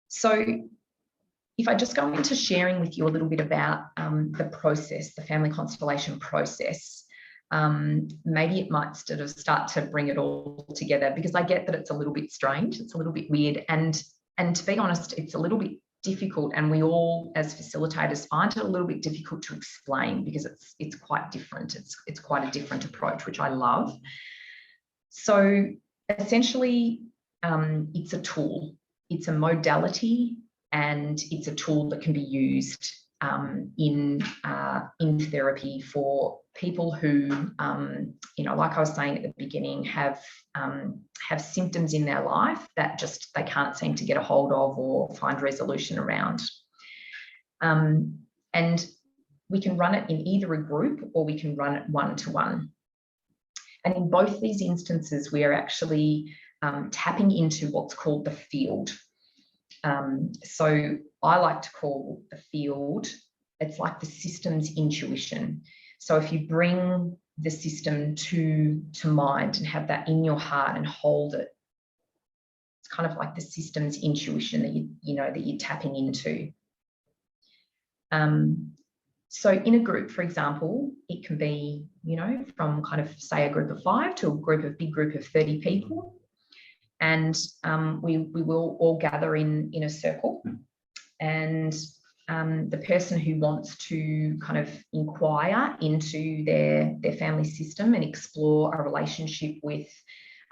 So if I just go into sharing with you a little bit about the process, the family constellation process, maybe it might sort of start to bring it all together, because I get that it's a little bit strange, it's a little bit weird, and to be honest, it's a little bit difficult, and we all as facilitators find it a little bit difficult to explain, because it's quite different. It's quite a different approach, which I love. So essentially, it's a tool, it's a modality, and it's a tool that can be used in therapy for people who, you know, like I was saying at the beginning, have symptoms in their life that just they can't seem to get a hold of or find resolution around. And we can run it in either a group, or we can run it one-to-one. And in both these instances, we are actually tapping into what's called the field. So I like to call the field, it's like the system's intuition. So if you bring the system to mind and have that in your heart and hold it, it's kind of like the system's intuition that that you're tapping into. So in a group, for example, it can be, from kind of say a group of 5 to a big group of 30 people. And we will all gather in a circle, and the person who wants to kind of inquire into their family system and explore a relationship with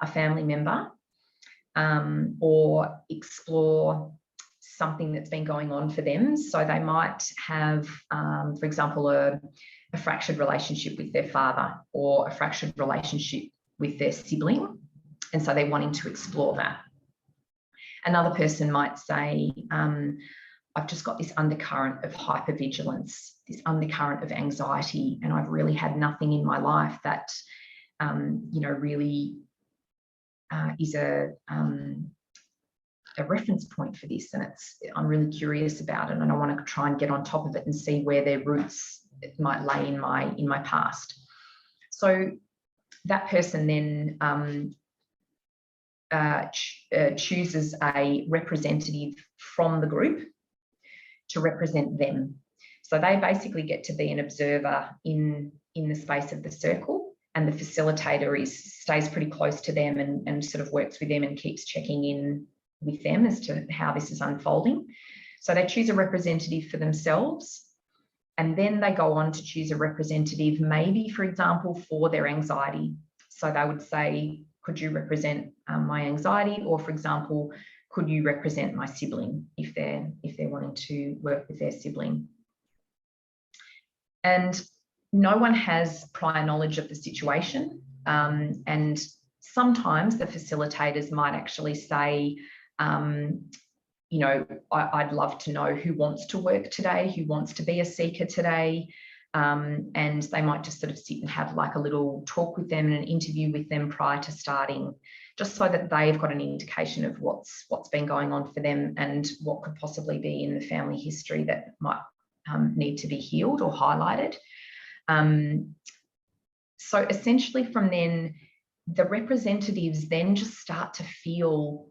a family member, or explore something that's been going on for them. So they might have, for example, a fractured relationship with their father, or a fractured relationship with their sibling. And so they're wanting to explore that. Another person might say, I've just got this undercurrent of hypervigilance, this undercurrent of anxiety, and I've really had nothing in my life that, really is a reference point for this. And I'm really curious about it, and I want to try and get on top of it and see where their roots might lay in my past. So that person then chooses a representative from the group to represent them. So they basically get to be an observer in the space of the circle, and the facilitator stays pretty close to them and sort of works with them and keeps checking in with them as to how this is unfolding. So they choose a representative for themselves, and then they go on to choose a representative, maybe, for example, for their anxiety. So they would say, could you represent my anxiety? Or, for example, could you represent my sibling if they're wanting to work with their sibling? And no one has prior knowledge of the situation. And sometimes the facilitators might actually say, I'd love to know who wants to work today, who wants to be a seeker today. And they might just sort of sit and have like a little talk with them and an interview with them prior to starting, just so that they've got an indication of what's been going on for them and what could possibly be in the family history that might need to be healed or highlighted. So essentially from then, the representatives then just start to feel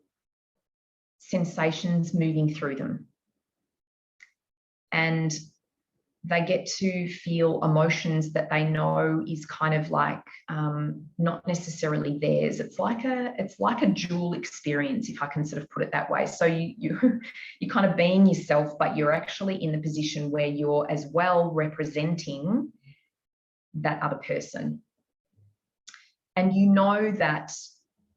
sensations moving through them. And they get to feel emotions that they know is kind of like not necessarily theirs. It's like a dual experience, if I can sort of put it that way. So you kind of being yourself, but you're actually in the position where you're as well representing that other person. And you know that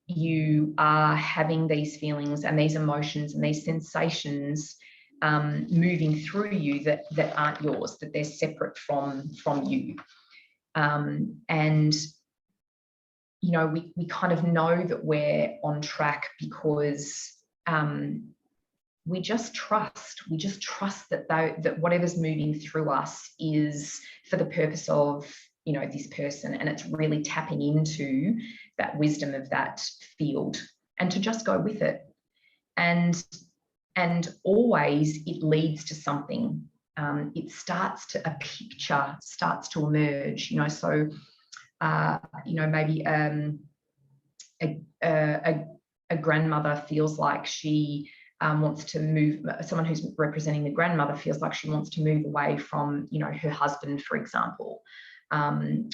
you are having these feelings and these emotions and these sensations moving through you that aren't yours, that they're separate from you. And we kind of know that we're on track because we just trust that whatever's moving through us is for the purpose of this person, and it's really tapping into that wisdom of that field, and to just go with it. And always it leads to something. A picture starts to emerge, so, maybe a grandmother feels like she wants to move, someone who's representing the grandmother feels like she wants to move away from, you know, her husband, for example, and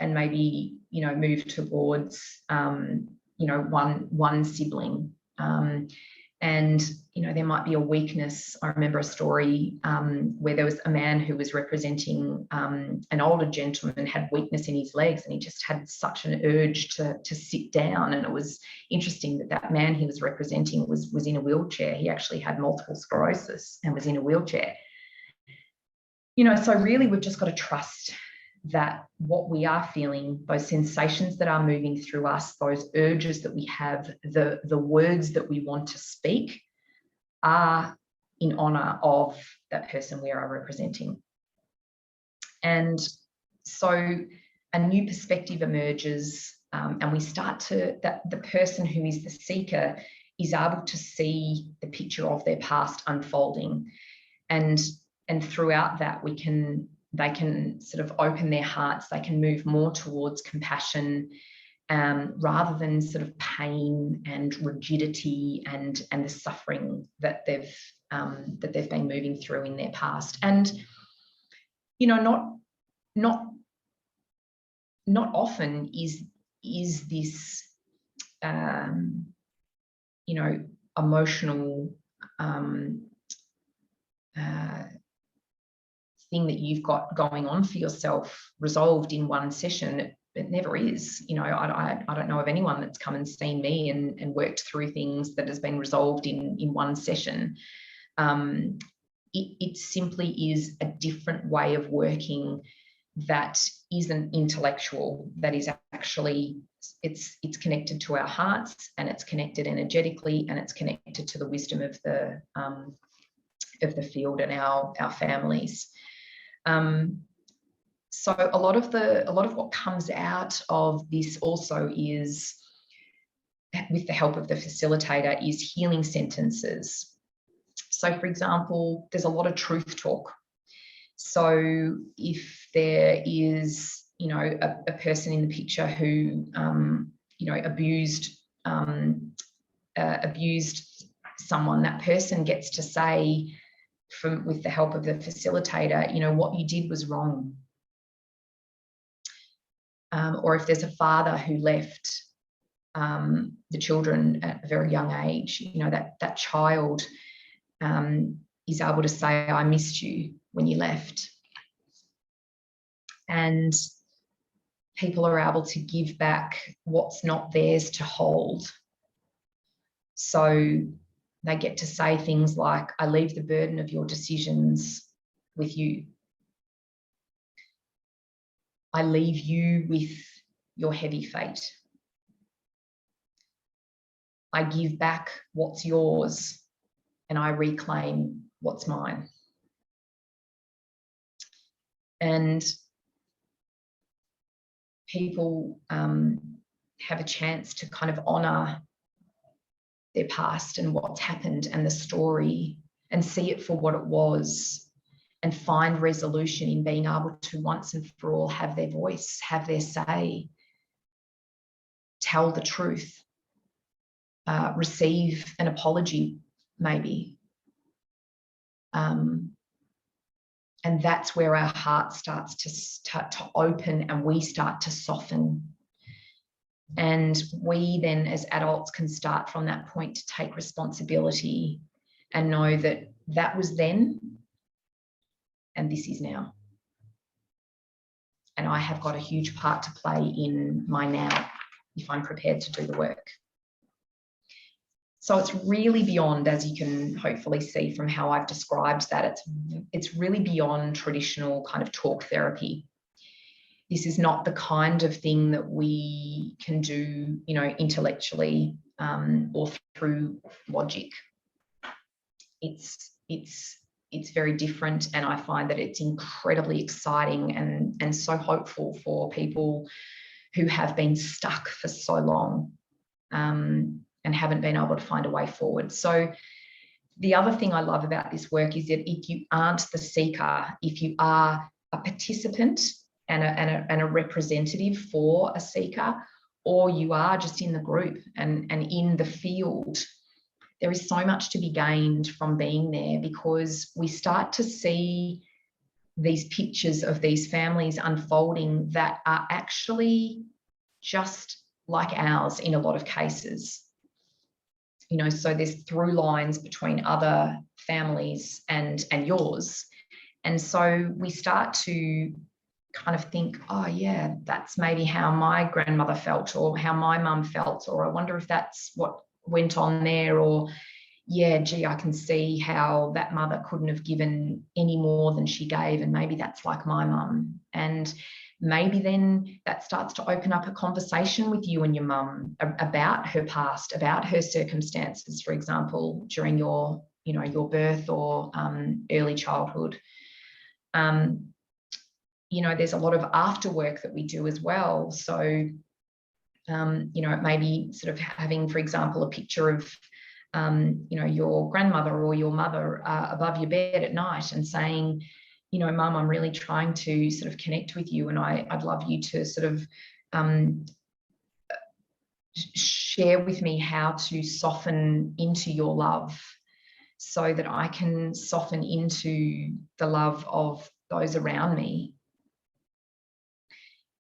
maybe, you know, move towards, you know, one sibling. And, you know, there might be a weakness. I remember a story where there was a man who was representing an older gentleman, had weakness in his legs, and he just had such an urge to sit down. And it was interesting that that man he was representing was in a wheelchair. He actually had multiple sclerosis and was in a wheelchair. You know, so really we've just got to trust that what we are feeling, those sensations that are moving through us, those urges that we have, the words that we want to speak are in honour of that person we are representing. And so a new perspective emerges, and we start to, that the person who is the seeker is able to see the picture of their past unfolding. And throughout that, they can sort of open their hearts, they can move more towards compassion, rather than sort of pain and rigidity and the suffering that they've been moving through in their past. And, you know, not often is this you know, emotional thing that you've got going on for yourself resolved in one session. It never is. You know, I don't know of anyone that's come and seen me and worked through things that has been resolved in one session. It simply is a different way of working that isn't intellectual, that is actually, it's connected to our hearts, and it's connected energetically, and it's connected to the wisdom of the field and our families. So a lot of what comes out of this also is, with the help of the facilitator, is healing sentences. So, for example, there's a lot of truth talk. So if there is, you know, a person in the picture who, you know, abused someone, that person gets to say, with the help of the facilitator, you know, what you did was wrong. Or if there's a father who left the children at a very young age, you know, that child is able to say, I missed you when you left. And people are able to give back what's not theirs to hold. So they get to say things like, I leave the burden of your decisions with you. I leave you with your heavy fate. I give back what's yours, and I reclaim what's mine. And people have a chance to kind of honour their past and what's happened and the story, and see it for what it was, and find resolution in being able to once and for all have their voice, have their say, tell the truth, receive an apology maybe. And that's where our heart starts to open, and we start to soften. And we then as adults can start from that point to take responsibility and know that that was then and this is now. And I have got a huge part to play in my now if I'm prepared to do the work. So it's really beyond, as you can hopefully see from how I've described that, it's really beyond traditional kind of talk therapy. This is not the kind of thing that we can do, you know, intellectually or through logic. It's very different, and I find that it's incredibly exciting and so hopeful for people who have been stuck for so long and haven't been able to find a way forward. So the other thing I love about this work is that if you aren't the seeker, if you are a participant and a representative for a seeker, or you are just in the group and in the field, there is so much to be gained from being there, because we start to see these pictures of these families unfolding that are actually just like ours in a lot of cases. You know, so there's through lines between other families and yours. And so we start to kind of think, oh yeah, that's maybe how my grandmother felt, or how my mum felt, or I wonder if that's what went on there, or yeah, gee, I can see how that mother couldn't have given any more than she gave, and maybe that's like my mum. And maybe then that starts to open up a conversation with you and your mum about her past, about her circumstances, for example, during your, you know, your birth or early childhood. You know, there's a lot of after work that we do as well. So, you know, it may be sort of having, for example, a picture of, you know, your grandmother or your mother above your bed at night and saying, you know, Mum, I'm really trying to sort of connect with you, and I'd love you to sort of share with me how to soften into your love, so that I can soften into the love of those around me.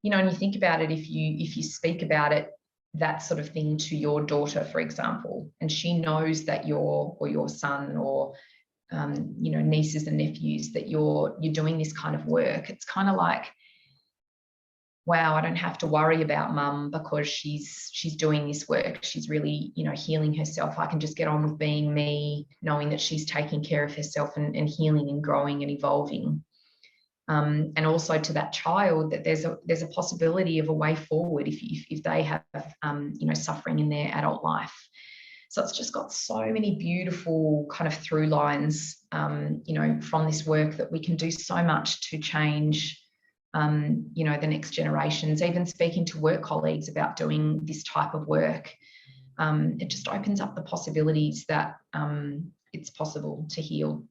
You know, and you think about it, if you speak about it, that sort of thing, to your daughter, for example, and she knows that or your son, or you know, nieces and nephews, that you're doing this kind of work, it's kind of like, wow, I don't have to worry about Mum because she's doing this work. She's really, you know, healing herself. I can just get on with being me, knowing that she's taking care of herself and healing and growing and evolving. And also to that child, that there's a possibility of a way forward if they have you know, suffering in their adult life. So it's just got so many beautiful kind of through lines, you know, from this work, that we can do so much to change, you know, the next generations. Even speaking to work colleagues about doing this type of work, it just opens up the possibilities that it's possible to heal.